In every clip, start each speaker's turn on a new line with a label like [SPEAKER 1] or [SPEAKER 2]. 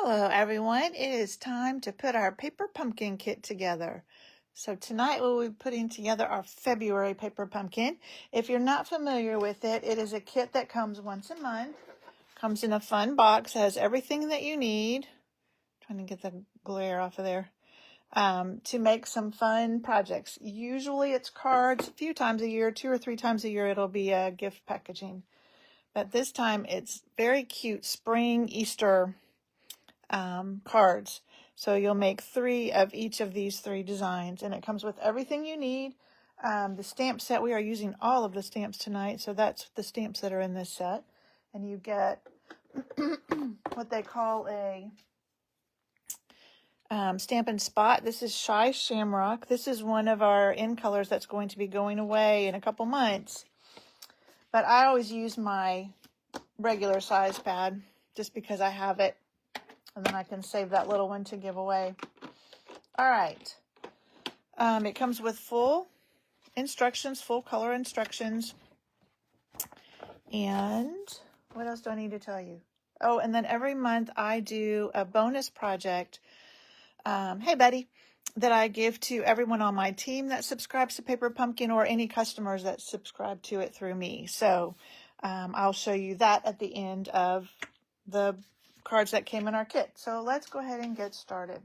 [SPEAKER 1] Hello everyone, it is time to put our paper pumpkin kit together. So tonight we'll be putting together our February paper pumpkin. If you're not familiar with it, it is a kit that comes once a month. Comes in a fun box, has everything that you need. Trying to get the glare off of there. To make some fun projects. Usually it's cards, a few times a year, 2 or 3 times a year it'll be a gift packaging. But this time it's very cute spring Easter cards. So you'll make 3 of each of these 3 designs, and it comes with everything you need. The stamp set, we are using all of the stamps tonight, so that's the stamps that are in this set. And you get what they call a Stampin' Spot. This is Shy Shamrock. This is one of our in colors that's going to be going away in a couple months. But I always use my regular size pad just because I have it. And then I can save that little one to give away. All right. It comes with full instructions, full color instructions. And what else do I need to tell you? Oh, and then every month I do a bonus project. Hey, buddy. That I give to everyone on my team that subscribes to Paper Pumpkin or any customers that subscribe to it through me. So I'll show you that at the end of the cards that came in our kit. So let's go ahead and get started.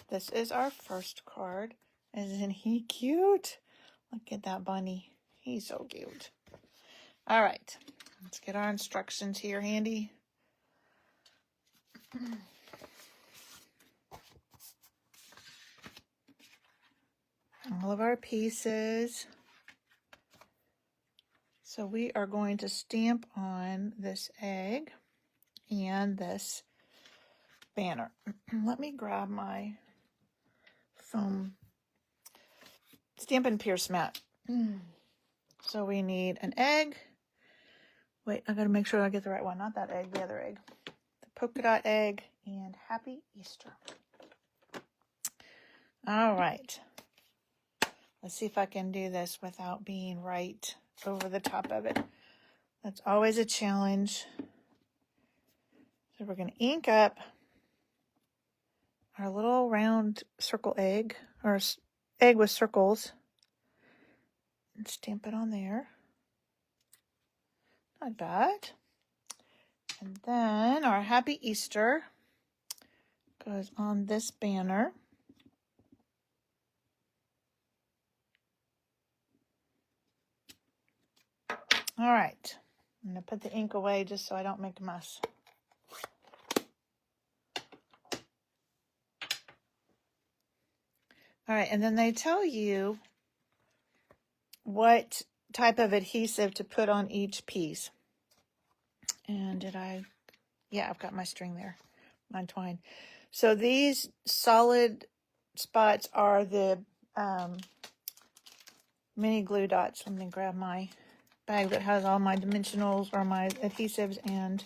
[SPEAKER 1] This is our first card. Isn't he cute? Look at that bunny. He's so cute. All right. Let's get our instructions here handy. All of our pieces. So we are going to stamp on this egg and this banner. Let me grab my foam Stampin' Pierce mat. So we need an egg. Wait, I gotta make sure I get the right one. Not that egg, the other egg. The polka dot egg and Happy Easter. All right. Let's see if I can do this without being right over the top of it. That's always a challenge. So we're going to ink up our little round circle egg, or egg with circles, and stamp it on there. Not bad. And then our Happy Easter goes on this banner. All right. I'm going to put the ink away just so I don't make a mess. All right, and then they tell you what type of adhesive to put on each piece. And yeah, I've got my string there, my twine. So these solid spots are the mini glue dots. Let me grab my bag that has all my dimensionals or my adhesives and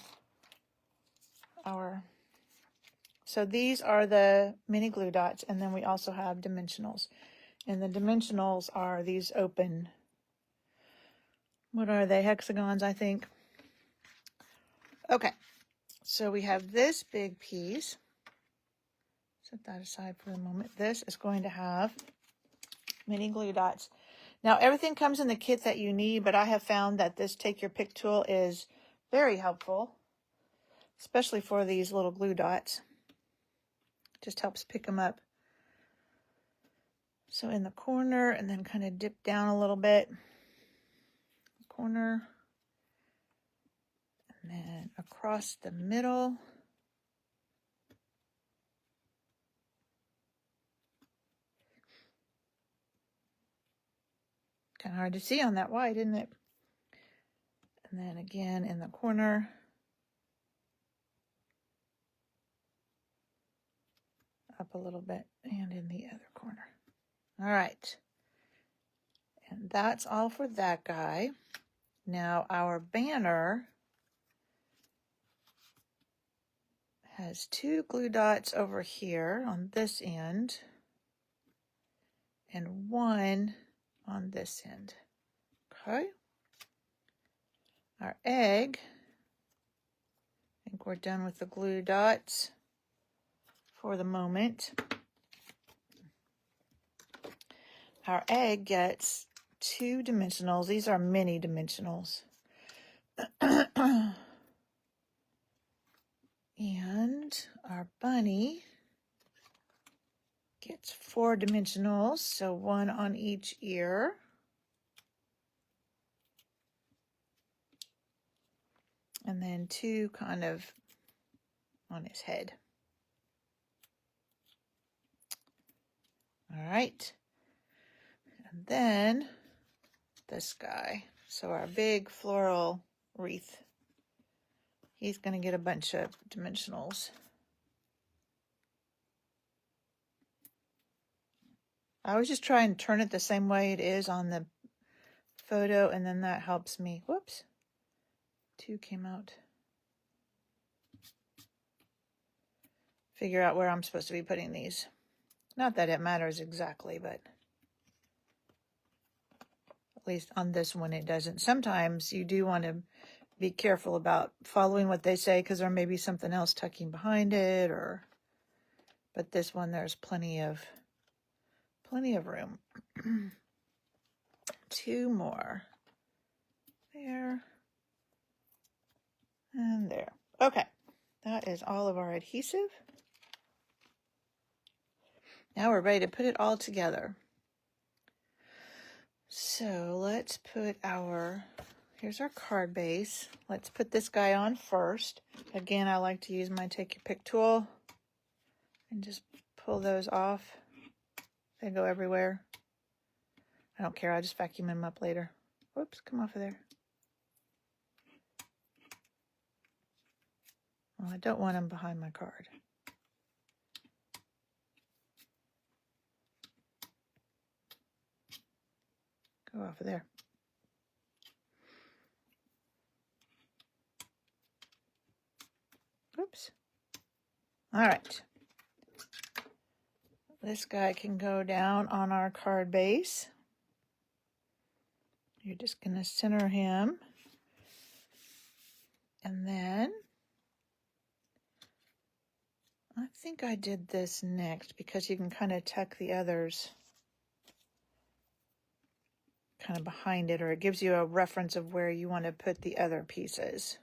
[SPEAKER 1] so these are the mini glue dots, and then we also have dimensionals. And the dimensionals are these open, what are they, hexagons, I think. Okay, so we have this big piece. Set that aside for a moment. This is going to have mini glue dots. Now, everything comes in the kit that you need, but I have found that this Take Your Pick tool is very helpful, especially for these little glue dots. Just helps pick them up. So in the corner, and then kind of dip down a little bit. Corner. And then across the middle. Kind of hard to see on that wide, isn't it? And then again in the corner. Up a little bit, and in the other corner. All right. And that's all for that guy. Now our banner has 2 glue dots over here on this end and 1 on this end. Okay. Our egg, I think we're done with the glue dots. for the moment. Our egg gets 2 dimensionals. These are mini dimensionals. And our bunny gets 4 dimensionals, so 1 on each ear. And then 2 kind of on his head. All right. And then this guy. So our big floral wreath. He's going to get a bunch of dimensionals. I always just try and turn it the same way it is on the photo, and then that helps me. Whoops. 2 came out. Figure out where I'm supposed to be putting these. Not that it matters exactly, but at least on this one it doesn't. Sometimes you do want to be careful about following what they say because there may be something else tucking behind it, but this one there's plenty of room. 2 more. There. And there. Okay. That is all of our adhesive. Now we're ready to put it all together. So let's put here's our card base. Let's put this guy on first. Again, I like to use my Take Your Pick tool and just pull those off. They go everywhere. I don't care, I'll just vacuum them up later. Whoops, come off of there. Well, I don't want them behind my card. Go off of there. Oops. All right. This guy can go down on our card base. You're just going to center him. And then I think I did this next because you can kind of tuck the others kind of behind it, or it gives you a reference of where you want to put the other pieces.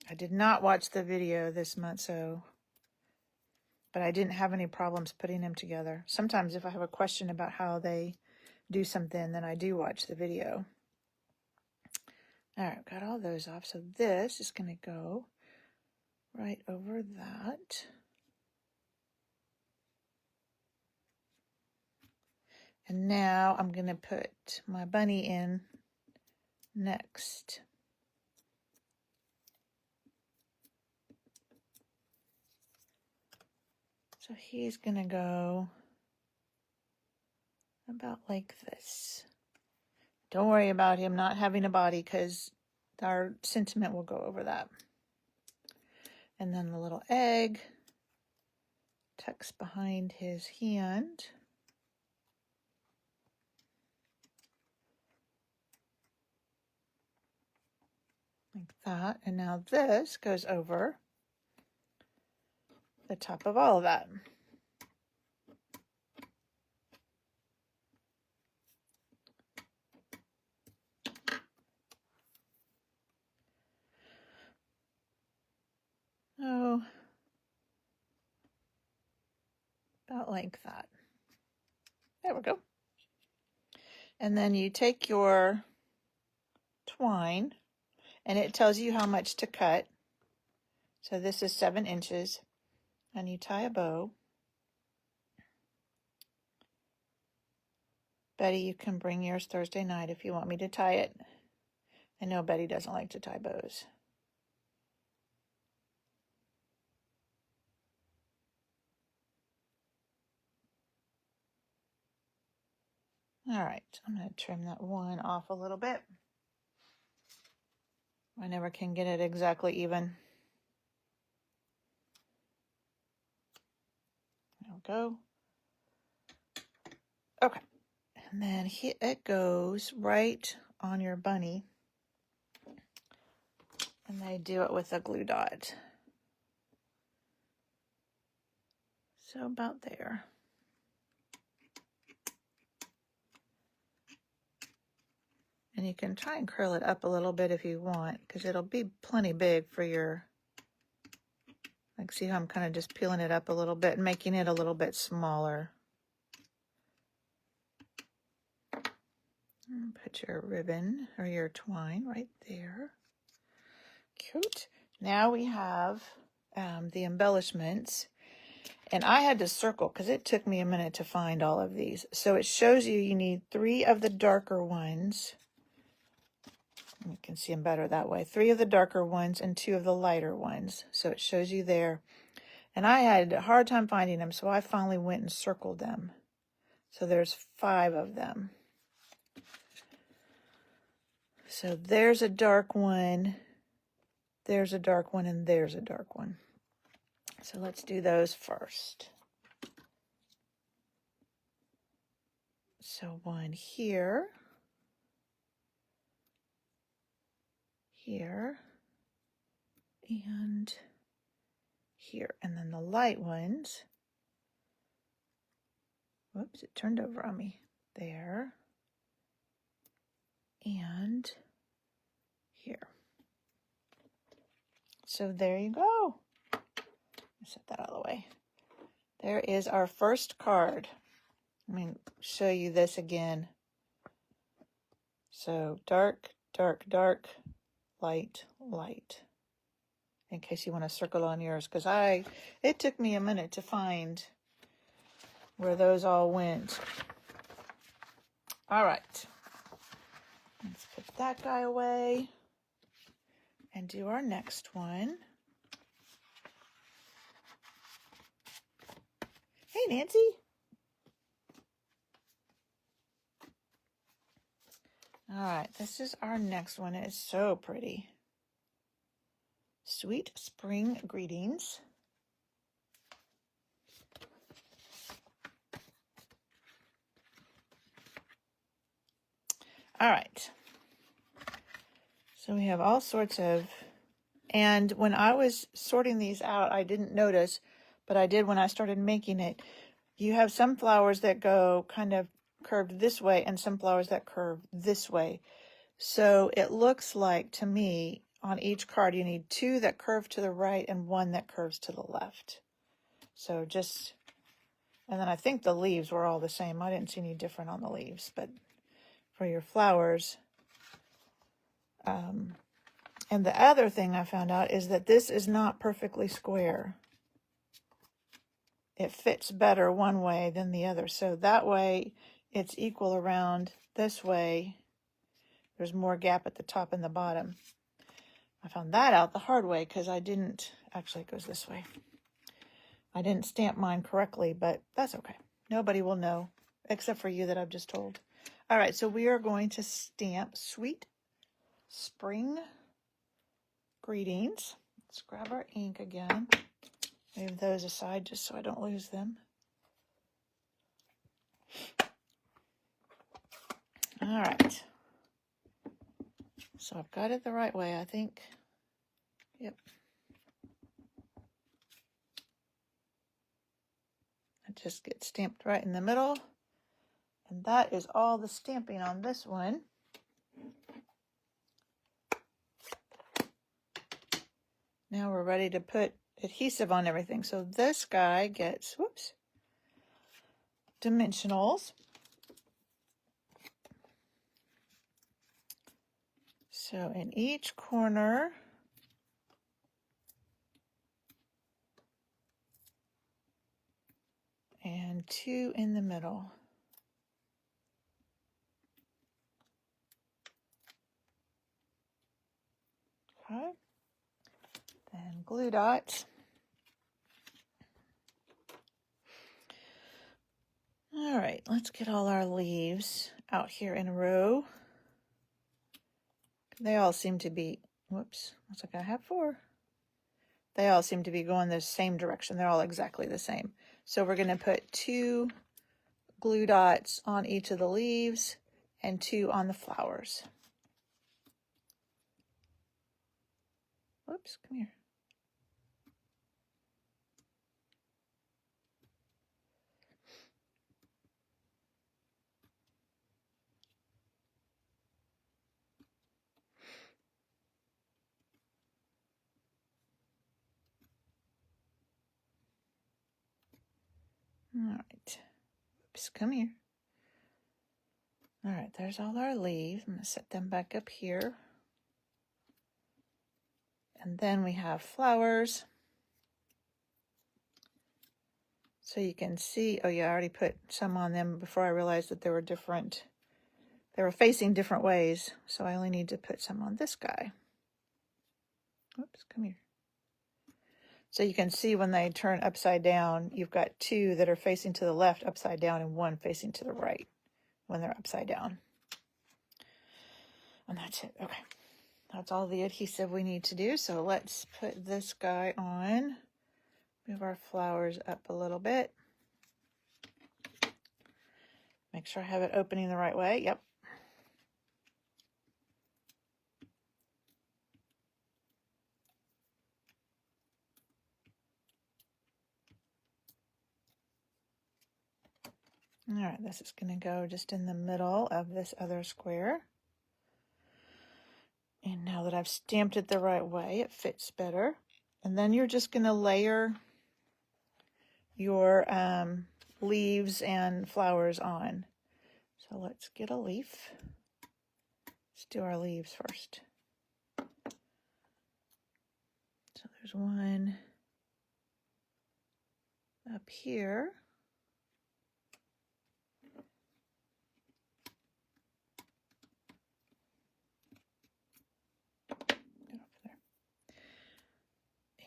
[SPEAKER 1] I did not watch the video this month, but I didn't have any problems putting them together. Sometimes if I have a question about how they do something, then I do watch the video. All right, got all those off. So this is going to go right over that. And now I'm going to put my bunny in next. So he's going to go about like this. Don't worry about him not having a body because our sentiment will go over that. And then the little egg tucks behind his hand. Like that. And now this goes over the top of all of that. Oh, about like that. There we go. And then you take your twine, and it tells you how much to cut. So this is 7 inches, and you tie a bow. Betty, you can bring yours Thursday night if you want me to tie it. I know Betty doesn't like to tie bows. All right, I'm going to trim that one off a little bit. I never can get it exactly even. There we go. Okay, and then it goes right on your bunny. And they do it with a glue dot. So about there. And you can try and curl it up a little bit if you want, because it'll be plenty big for your, like, see how I'm kind of just peeling it up a little bit and making it a little bit smaller. And put your ribbon or your twine right there. Cute. Now we have the embellishments. And I had to circle because it took me a minute to find all of these. So it shows you need 3 of the darker ones. You can see them better that way. 3 of the darker ones and 2 of the lighter ones. So it shows you there. And I had a hard time finding them, so I finally went and circled them. So there's 5 of them. So there's a dark one, there's a dark one, and there's a dark one. So let's do those first. So one here, here, and here. And then the light ones, whoops, it turned over on me. There, and here. So there you go. Set that out of the way. There is our first card. Let me show you this again. So dark, dark, dark, light, light. In case you want to circle on yours, because it took me a minute to find where those all went. All right. Let's put that guy away and do our next one. Hey, Nancy. All right, this is our next one. It's so pretty. Sweet Spring Greetings. All right. So we have all sorts of, and when I was sorting these out, I didn't notice, but I did when I started making it. You have some flowers that go kind of curved this way and some flowers that curve this way. So it looks like to me on each card you need 2 that curve to the right and 1 that curves to the left. So just, and then I think the leaves were all the same. I didn't see any different on the leaves, but for your flowers. And the other thing I found out is that this is not perfectly square. It fits better one way than the other. So that way it's equal around this way. There's more gap at the top and the bottom. I found that out the hard way because I didn't, actually it goes this way. I didn't stamp mine correctly, but that's okay. Nobody will know except for you that I've just told. All right, so we are going to stamp Sweet Spring Greetings. Let's grab our ink again. Move those aside just so I don't lose them. All right. So I've got it the right way, I think. Yep. It just gets stamped right in the middle. And that is all the stamping on this one. Now we're ready to put adhesive on everything. So this guy gets, whoops, dimensionals. So in each corner, and 2 in the middle. Okay. Then glue dots. All right, let's get all our leaves out here in a row. They all seem to be, whoops, looks like I have 4. They all seem to be going the same direction. They're all exactly the same. So we're going to put 2 glue dots on each of the leaves and 2 on the flowers. Whoops, come here. All right. Oops, come here. All right, there's all our leaves. I'm going to set them back up here. And then we have flowers. So you can see, oh yeah, I already put some on them before I realized that they were different. They were facing different ways. So I only need to put some on this guy. Oops, come here. So you can see when they turn upside down, you've got two that are facing to the left upside down and one facing to the right when they're upside down. And that's it. Okay. That's all the adhesive we need to do. So let's put this guy on. Move our flowers up a little bit. Make sure I have it opening the right way. Yep. All right, this is going to go just in the middle of this other square. And now that I've stamped it the right way, it fits better. And then you're just going to layer your leaves and flowers on. So let's get a leaf. Let's do our leaves first. So there's one up here.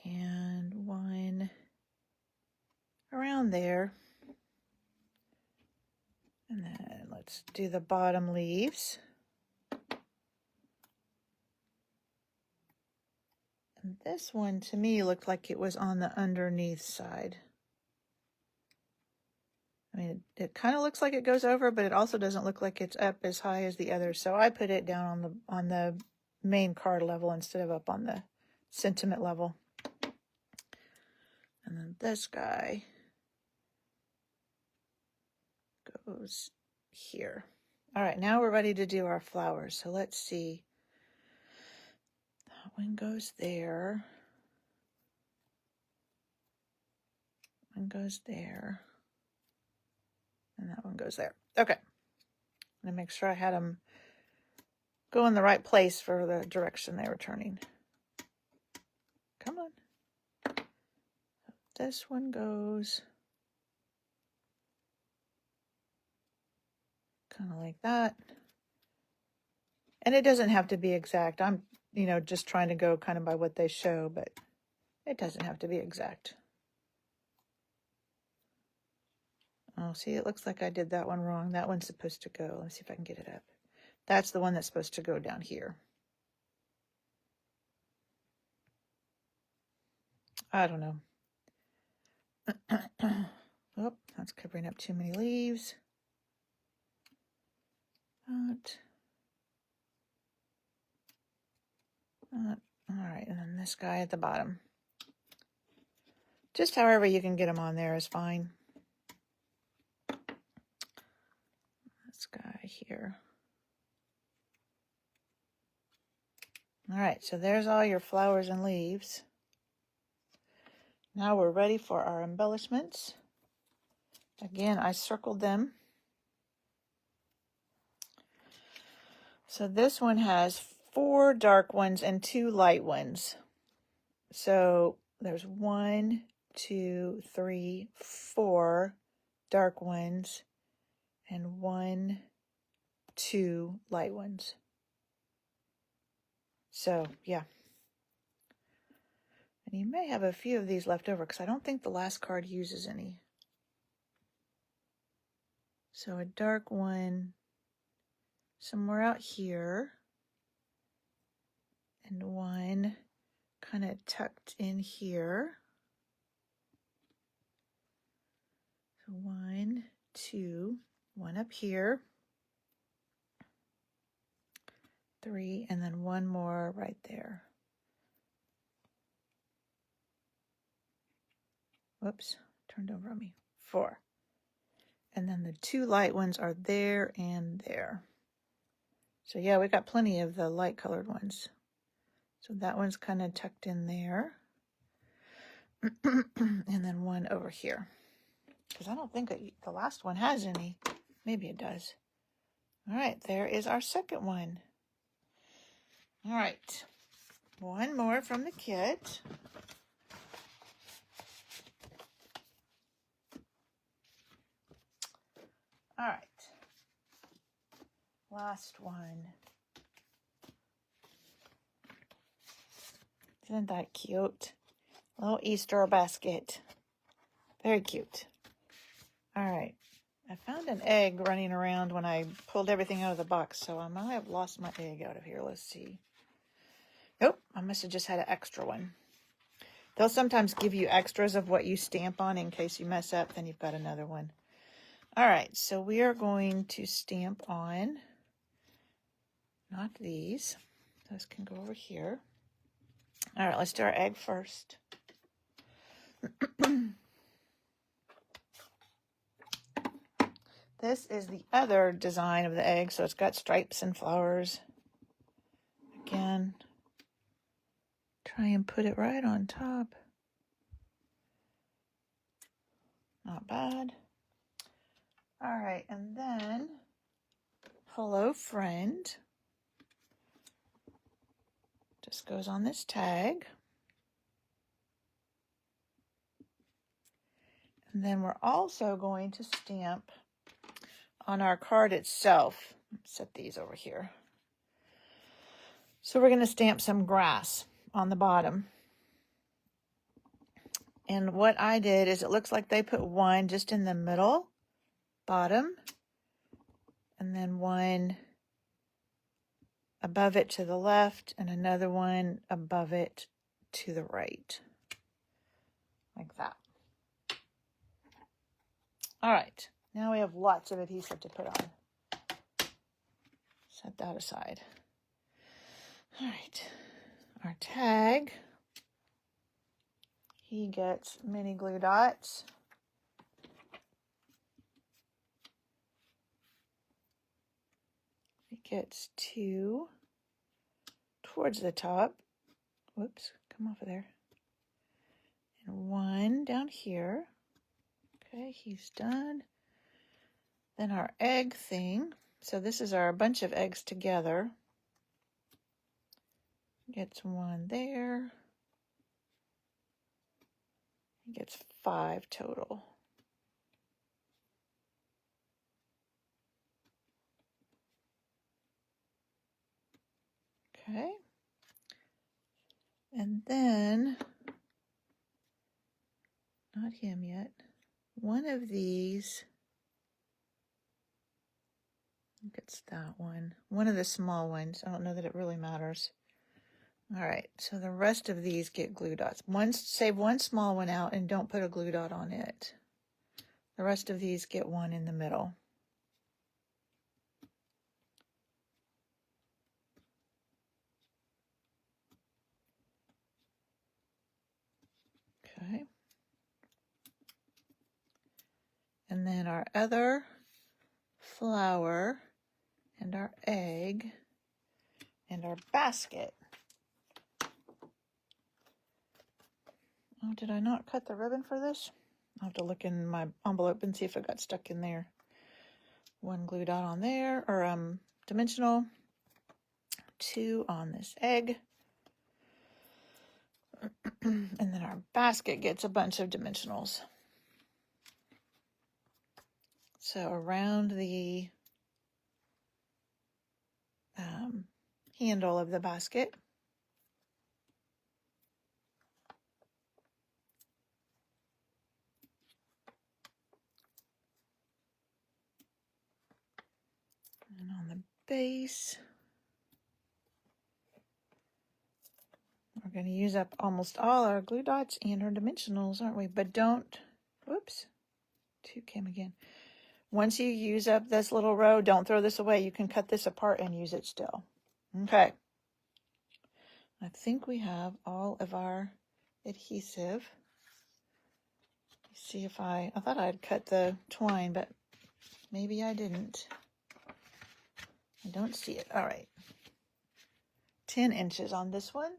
[SPEAKER 1] And one around there. And then let's do the bottom leaves. And this one to me looked like it was on the underneath side. I mean, it kind of looks like it goes over, but it also doesn't look like it's up as high as the others. So I put it down on the main card level instead of up on the sentiment level. And then this guy goes here. All right, now we're ready to do our flowers. So let's see. That one goes there. One goes there. And that one goes there. Okay. I'm going to make sure I had them go in the right place for the direction they were turning. Come on. This one goes kind of like that. And it doesn't have to be exact. I'm, just trying to go kind of by what they show, but it doesn't have to be exact. Oh, see, it looks like I did that one wrong. That one's supposed to go. Let's see if I can get it up. That's the one that's supposed to go down here. I don't know. Oh, that's covering up too many leaves. All right, and then this guy at the bottom. Just however you can get them on there is fine. This guy here. All right, so there's all your flowers and leaves. Now we're ready for our embellishments. Again, I circled them. So this one has 4 dark ones and 2 light ones. So there's 1, 2, 3, 4 dark ones and 1, 2 light ones. So, yeah. And you may have a few of these left over because I don't think the last card uses any. So a dark one somewhere out here. And one kind of tucked in here. So 1, 2, one up here. 3, and then one more right there. Whoops, turned over on me. 4. And then the 2 light ones are there and there. So yeah, we got plenty of the light colored ones. So that one's kind of tucked in there. And then one over here. because I don't think the last one has any. Maybe it does. All right, there is our second one. All right, one more from the kit. All right, last one. Isn't that cute? Little Easter basket. Very cute. All right. I found an egg running around when I pulled everything out of the box, so I might have lost my egg out of here. Let's see. Nope, I must have just had an extra one. They'll sometimes give you extras of what you stamp on in case you mess up, then you've got another one. All right, so we are going to stamp on, not these. Those can go over here. All right, let's do our egg first. This is the other design of the egg, so it's got stripes and flowers. Again, try and put it right on top. Not bad. All right, and then hello friend just goes on this tag. And then we're also going to stamp on our card itself. Set these over here. So we're going to stamp some grass on the bottom. And what I did is it looks like they put one just in the middle, bottom, and then one above it to the left, and another one above it to the right. Like that. All right, now we have lots of adhesive to put on. Set that aside. All right, our tag. He gets mini glue dots. He gets two towards the top. Whoops, come off of there. And one down here. Okay, he's done. Then our egg thing. So this is our bunch of eggs together. Gets one there. He gets 5 total. Okay. And then, not him yet, one of these gets that one. One of the small ones. I don't know that it really matters. All right, so the rest of these get glue dots. Save one small one out and don't put a glue dot on it. The rest of these get one in the middle. Okay. And then our other flower and our egg and our basket. Oh, did I not cut the ribbon for this? I'll have to look in my envelope and see if it got stuck in there. One glue dot on there, or dimensional. 2 on this egg. And then our basket gets a bunch of dimensionals. So around the handle of the basket. And on the base. We're going to use up almost all our glue dots and our dimensionals, aren't we? But don't, whoops, 2 came again. Once you use up this little row, don't throw this away. You can cut this apart and use it still. Okay. I think we have all of our adhesive. Let's see if I thought I'd cut the twine, but maybe I didn't. I don't see it. All right. 10 inches on this one.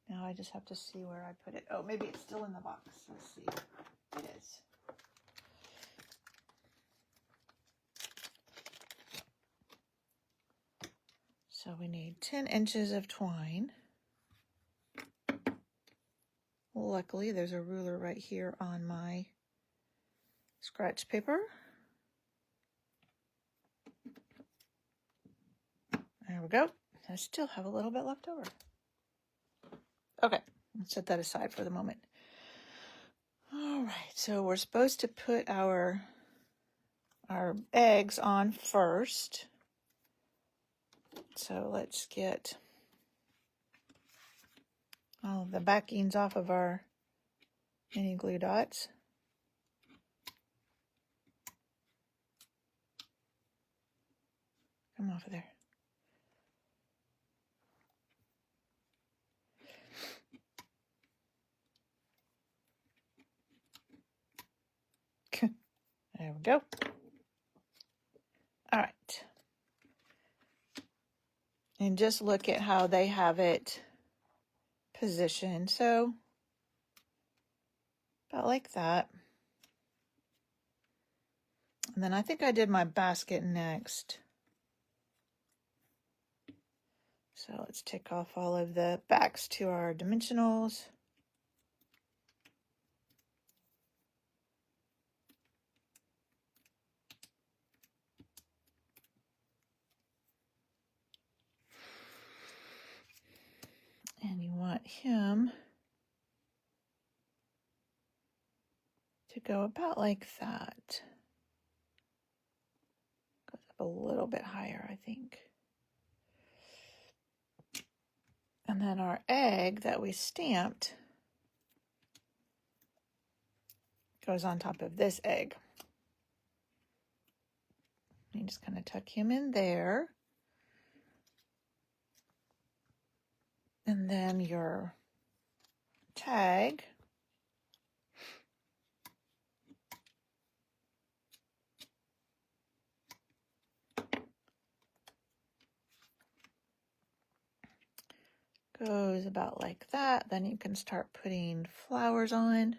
[SPEAKER 1] Now I just have to see where I put it. Oh, maybe it's still in the box. Let's see. It is. So we need 10 inches of twine. Luckily, there's a ruler right here on my scratch paper. There we go. I still have a little bit left over. Okay, let's set that aside for the moment. All right, so we're supposed to put our eggs on first. So let's get all of the backings off of our mini glue dots. Come off of there. There we go. All right. And just look at how they have it positioned. So about like that. And then I think I did my basket next. So let's take off all of the backs to our dimensionals. And you want him to go about like that. Goes up a little bit higher, I think. And then our egg that we stamped goes on top of this egg. You just kind of tuck him in there. And then your tag goes about like that. Then you can start putting flowers on.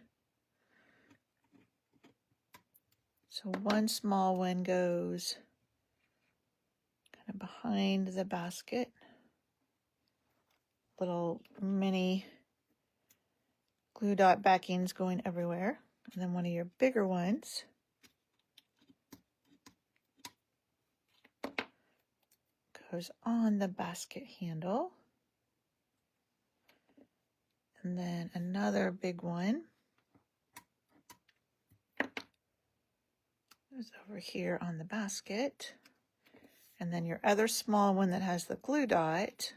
[SPEAKER 1] So one small one goes kind of behind the basket. Little mini glue dot backings going everywhere. And then one of your bigger ones goes on the basket handle. And then another big one goes over here on the basket. And then your other small one that has the glue dot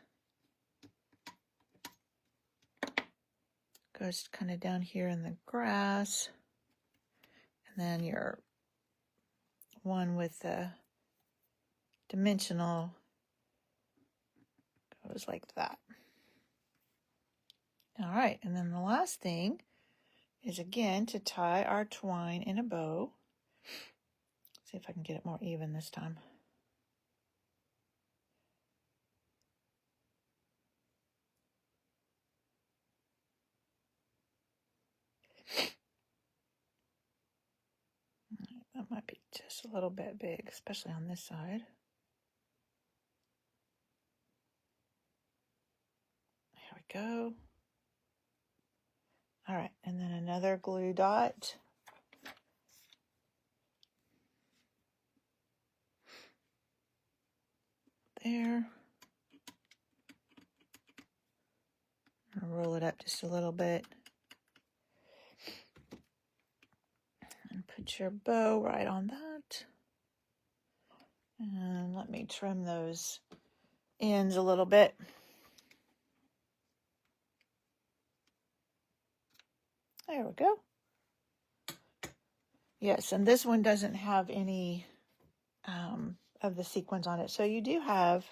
[SPEAKER 1] goes kind of down here in the grass. And then your one with the dimensional goes like that. All right, and then the last thing is again to tie our twine in a bow. See if I can get it more even this time. That might be just a little bit big, especially on this side. There we go. All right, and then another glue dot. There. I'll roll it up just a little bit. And put your bow right on that. And let me trim those ends a little bit. There we go. Yes, and this one doesn't have any of the sequins on it. So you do have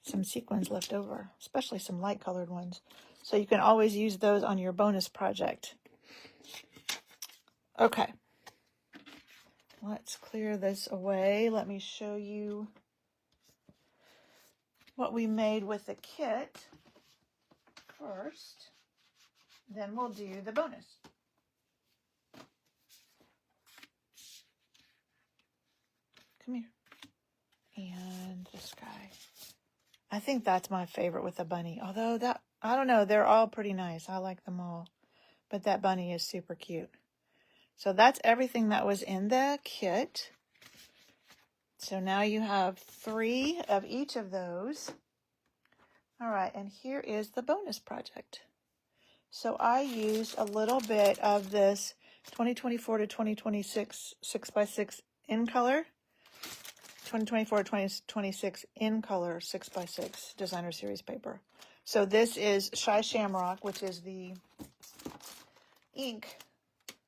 [SPEAKER 1] some sequins left over, especially some light colored ones. So you can always use those on your bonus project. Okay. Let's clear this away. Let me show you what we made with the kit first. Then we'll do the bonus. Come here. And this guy. I think that's my favorite with the bunny. Although that, I don't know, they're all pretty nice. I like them all. But that bunny is super cute. So that's everything that was in the kit. So now you have 3 of each of those. All right, and here is the bonus project. So I used a little bit of this 2024 to 2026 6x6 in color. 2024 to 2026 in color 6x6 designer series paper. So this is Shy Shamrock, which is the ink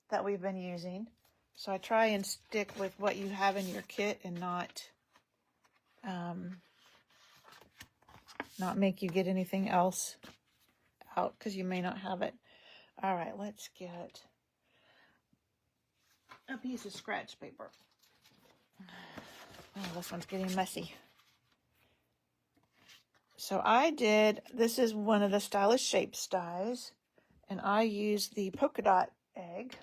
[SPEAKER 1] that we've been using. So I try and stick with what you have in your kit and not make you get anything else out because you may not have it. All right, let's get a piece of scratch paper. Oh, this one's getting messy. So this is one of the Stylish Shapes dies, and I used the polka dot egg,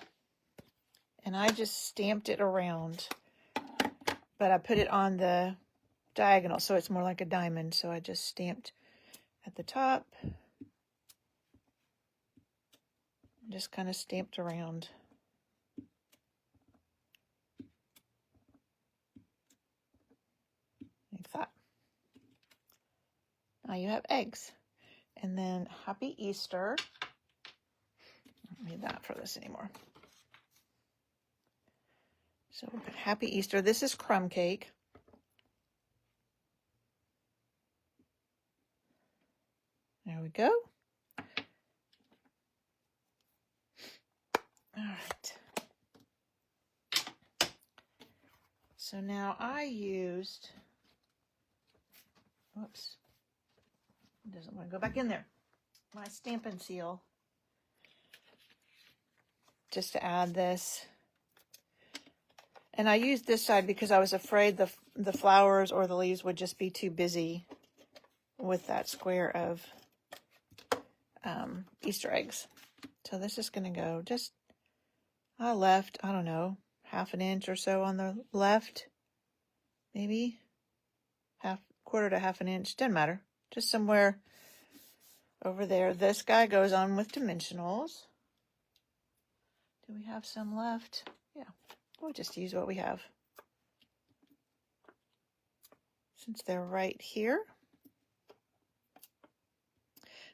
[SPEAKER 1] and I just stamped it around, but I put it on the diagonal, so it's more like a diamond, so I just stamped at the top, just kind of stamped around. Like that. Now you have eggs. And then Happy Easter. I don't need that for this anymore. So we've got Happy Easter. This is crumb cake. There we go. All right. So now I used, whoops, it doesn't want to go back in there, my Stampin' Seal, just to add this. And I used this side because I was afraid the flowers or the leaves would just be too busy with that square of Easter eggs. So this is going to go just, I left, I don't know, 1/2 inch or so on the left, maybe quarter to 1/2 inch, doesn't matter, just somewhere over there. This guy goes on with dimensionals. Do we have some left? Yeah, we'll just use what we have since they're right here.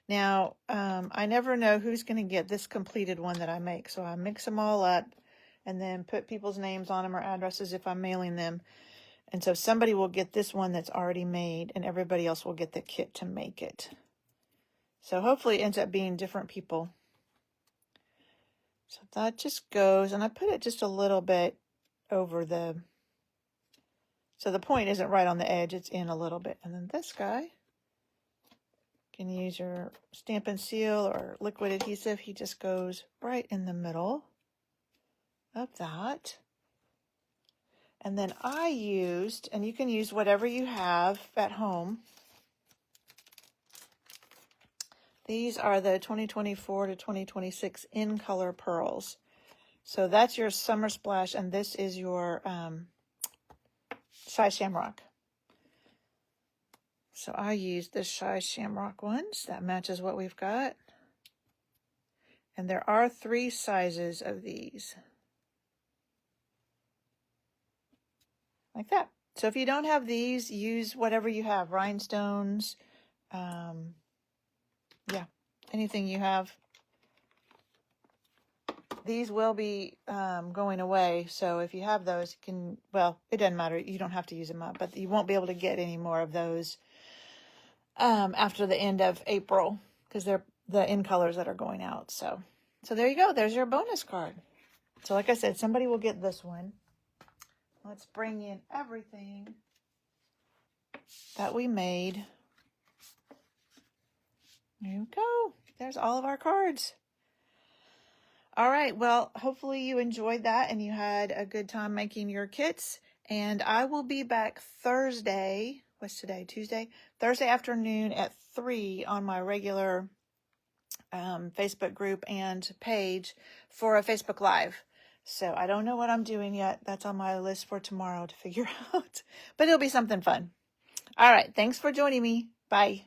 [SPEAKER 1] Now, I never know who's going to get this completed one that I make, so I mix them all up and then put people's names on them or addresses if I'm mailing them. And so somebody will get this one that's already made, and everybody else will get the kit to make it. So hopefully it ends up being different people. So that just goes, and I put it just a little bit over the, so the point isn't right on the edge, it's in a little bit. And then this guy, can use your Stampin' Seal or liquid adhesive. He just goes right in the middle of that. And then I used, and you can use whatever you have at home. These are the 2024 to 2026 in color pearls. So that's your Summer Splash, and this is your Shy Shamrock. So I used the Shy Shamrock ones. That matches what we've got. And there are 3 sizes of these. Like that. So if you don't have these, use whatever you have. Rhinestones. Yeah, anything you have. These will be going away. So if you have those, you can, well, it doesn't matter. You don't have to use them up. But you won't be able to get any more of those after the end of April, because they're the in colors that are going out. So there you go. There's your bonus card. So like I said, somebody will get this one. Let's bring in everything that we made. There you go. There's all of our cards. All right. Well, hopefully you enjoyed that and you had a good time making your kits. And I will be back Thursday. What's today? Tuesday? Thursday afternoon at 3 on my regular Facebook group and page for a Facebook Live. So I don't know what I'm doing yet. That's on my list for tomorrow to figure out. But it'll be something fun. All right. Thanks for joining me. Bye. Bye.